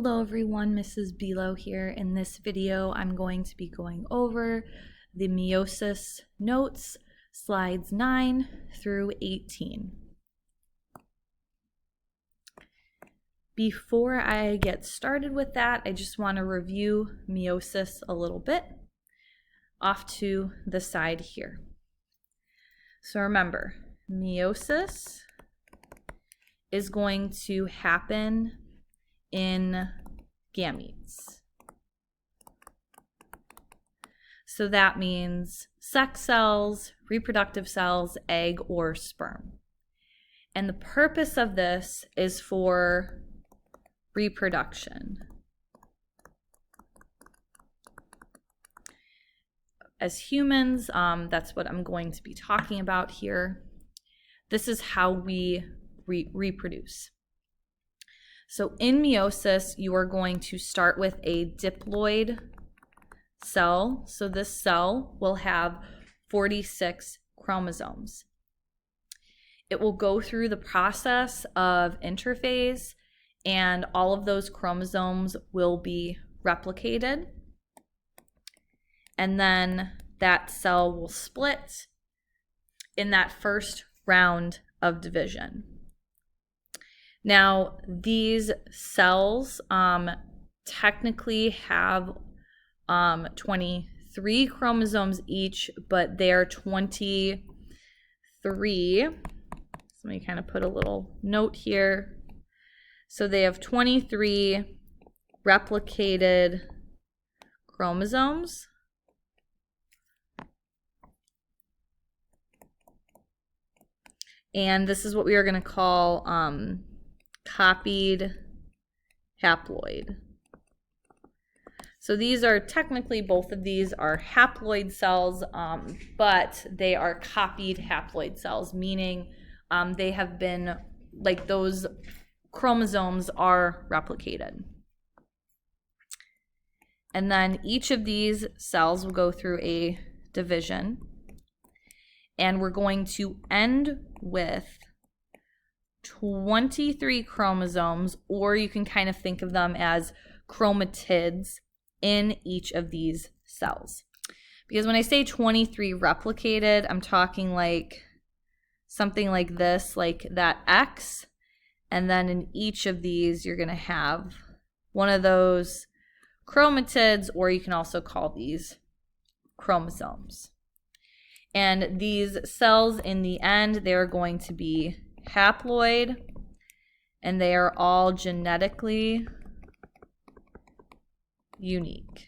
Hello everyone, Mrs. Below here. In this video, I'm going to be going over the meiosis notes, slides 9 through 18. Before I get started with that, I just want to review meiosis a little bit off to the side here. So remember, meiosis is going to happen in gametes. So that means sex cells, reproductive cells, egg, or sperm. And the purpose of this is for reproduction. As humans, that's what I'm going to be talking about here. This is how we reproduce. So in meiosis, you are going to start with a diploid cell. So this cell will have 46 chromosomes. It will go through the process of interphase, and all of those chromosomes will be replicated. And then that cell will split in that first round of division. Now, these cells technically have 23 chromosomes each, but they're 23. So let me kind of put a little note here. So they have 23 replicated chromosomes. And this is what we are going to call copied haploid. So these are technically, both of these are haploid cells, but they are copied haploid cells, meaning they have been, like, those chromosomes are replicated. And then each of these cells will go through a division, and we're going to end with 23 chromosomes, or you can kind of think of them as chromatids in each of these cells. Because when I say 23 replicated, I'm talking like something like this, like that X, and then in each of these you're going to have one of those chromatids, or you can also call these chromosomes. And these cells in the end, they're going to be haploid, and they are all genetically unique,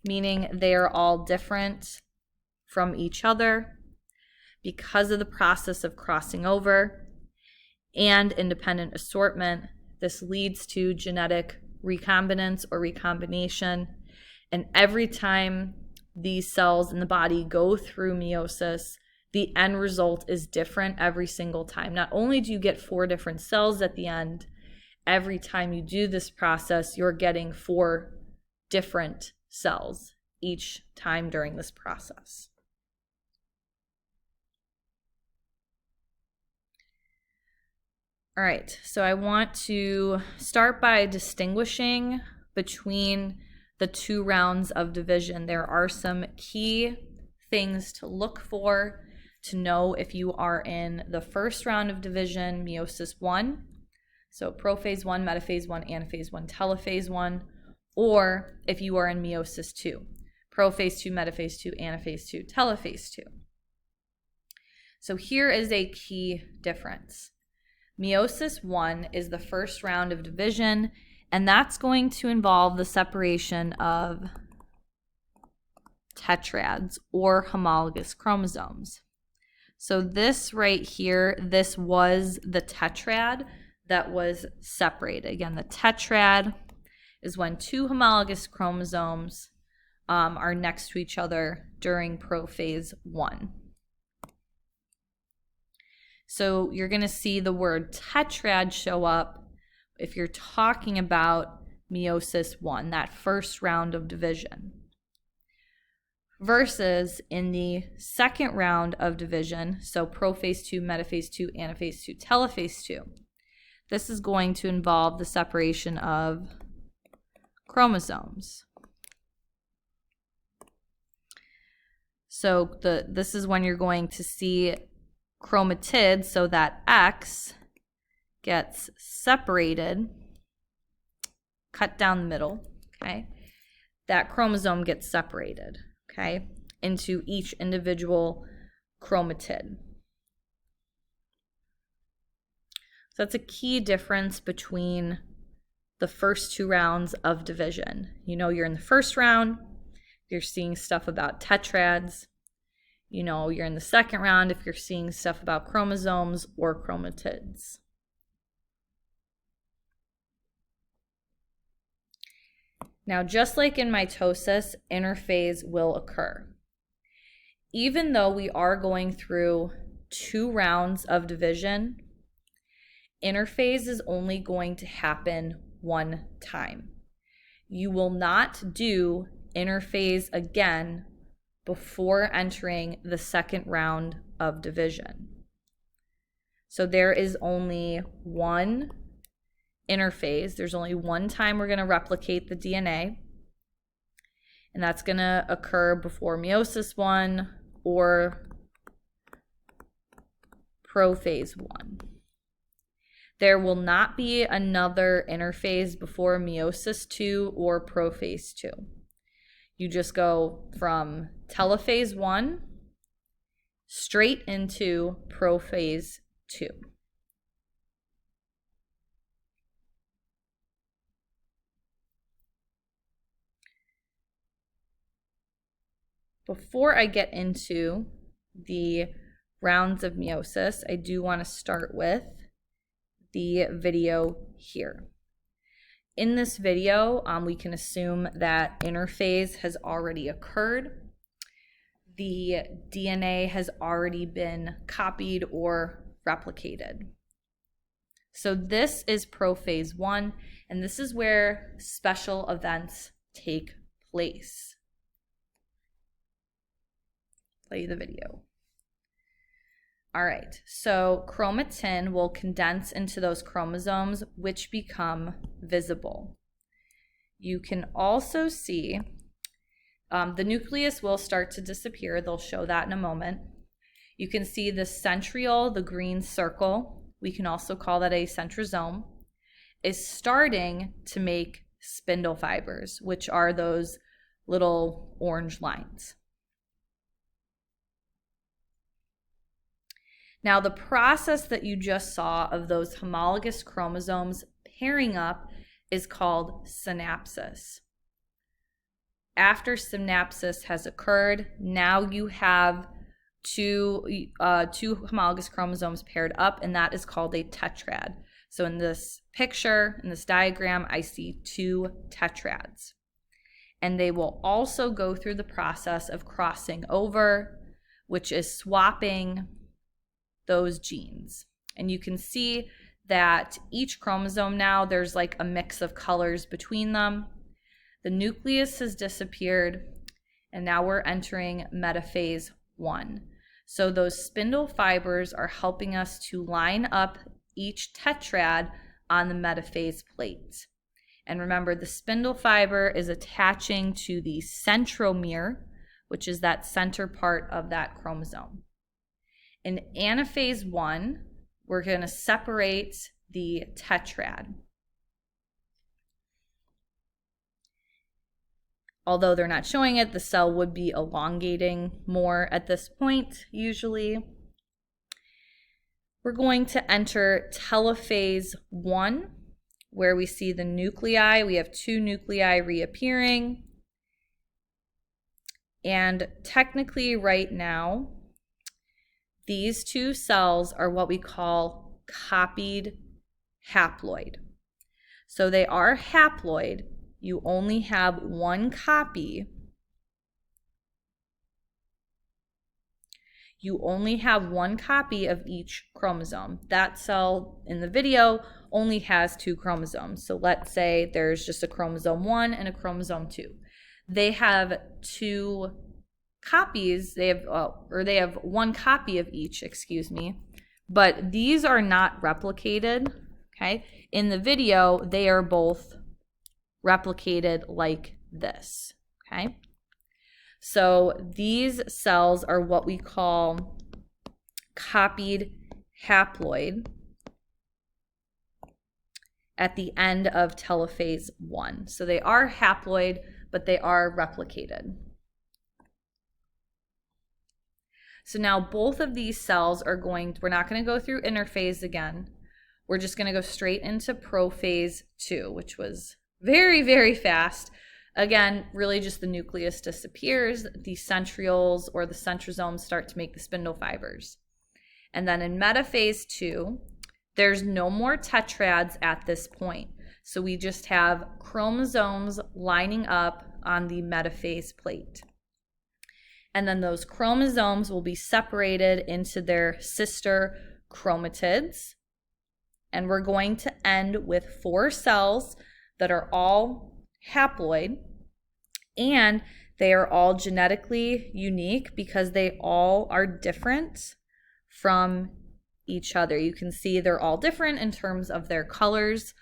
meaning they are all different from each other because of the process of crossing over and independent assortment. This leads to genetic recombinance or recombination, and every time these cells in the body go through meiosis, the end result is different every single time. Not only do you get 4 different cells at the end, every time you do this process, you're getting 4 different cells each time during this process. All right, so I want to start by distinguishing between the 2 rounds of division. There are some key things to look for to know if you are in the first round of division, meiosis 1, so prophase 1, metaphase 1, anaphase 1, telophase 1, or if you are in meiosis 2, prophase 2, metaphase 2, anaphase 2, telophase 2. So here is a key difference. Meiosis 1 is the first round of division, and that's going to involve the separation of tetrads or homologous chromosomes. So this right here, this was the tetrad that was separated. Again, the tetrad is when 2 homologous chromosomes are next to each other during prophase 1. So you're going to see the word tetrad show up if you're talking about meiosis 1, that first round of division. Versus in the second round of division, so prophase 2, metaphase 2, anaphase 2, telophase 2, this is going to involve the separation of chromosomes. So this is when you're going to see chromatids, so that X gets separated, cut down the middle, okay? That chromosome gets separated, okay, into each individual chromatid. So that's a key difference between the first two rounds of division. You know, you're in the first round, you're seeing stuff about tetrads. You know, you're in the second round if you're seeing stuff about chromosomes or chromatids. Now, just like in mitosis, interphase will occur. Even though we are going through two rounds of division, interphase is only going to happen one time. You will not do interphase again before entering the second round of division. So there is only one interphase. There's only one time we're going to replicate the DNA, and that's going to occur before meiosis 1 or prophase 1. There will not be another interphase before meiosis 2 or prophase 2. You just go from telophase 1 straight into prophase 2. Before I get into the rounds of meiosis, I do want to start with the video here. In this video, we can assume that interphase has already occurred. The DNA has already been copied or replicated. So this is prophase 1, and this is where special events take place. Play the video. All right, so chromatin will condense into those chromosomes, which become visible. You can also see the nucleus will start to disappear. They'll show that in a moment. You can see the centriole, the green circle, we can also call that a centrosome, is starting to make spindle fibers, which are those little orange lines. Now, the process that you just saw of those homologous chromosomes pairing up is called synapsis. After synapsis has occurred, now you have two homologous chromosomes paired up, and that is called a tetrad. So in this picture, in this diagram, I see two tetrads. And they will also go through the process of crossing over, which is swapping those genes. And you can see that each chromosome now, there's like a mix of colors between them. The nucleus has disappeared, and now we're entering metaphase 1. So those spindle fibers are helping us to line up each tetrad on the metaphase plate. And remember, the spindle fiber is attaching to the centromere, which is that center part of that chromosome. In anaphase 1, we're going to separate the tetrad. Although they're not showing it, the cell would be elongating more at this point, usually. We're going to enter telophase 1, where we see the nuclei. We have two nuclei reappearing. And technically right now, these two cells are what we call copied haploid. So they are haploid. You only have one copy. You only have one copy of each chromosome. That cell in the video only has two chromosomes. So let's say there's just a chromosome 1 and a chromosome 2. They have two copies, they have one copy of each, but these are not replicated, Okay, in the video, they are both replicated like this. Okay, so these cells are what we call copied haploid at the end of telophase 1. So they are haploid, but they are replicated. So now both of these cells are we're not going to go through interphase again. We're just going to go straight into prophase 2, which was very, very fast. Again, really just the nucleus disappears, the centrioles or the centrosomes start to make the spindle fibers. And then in metaphase 2, there's no more tetrads at this point. So we just have chromosomes lining up on the metaphase plate. And then those chromosomes will be separated into their sister chromatids. And we're going to end with 4 cells that are all haploid, and they are all genetically unique because they all are different from each other. You can see they're all different in terms of their colors,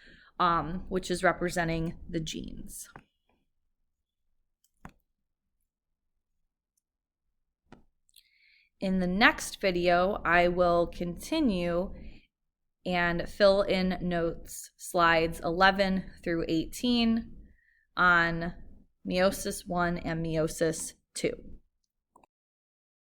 which is representing the genes. In the next video, I will continue and fill in notes, slides 11 through 18 on meiosis 1 and meiosis 2.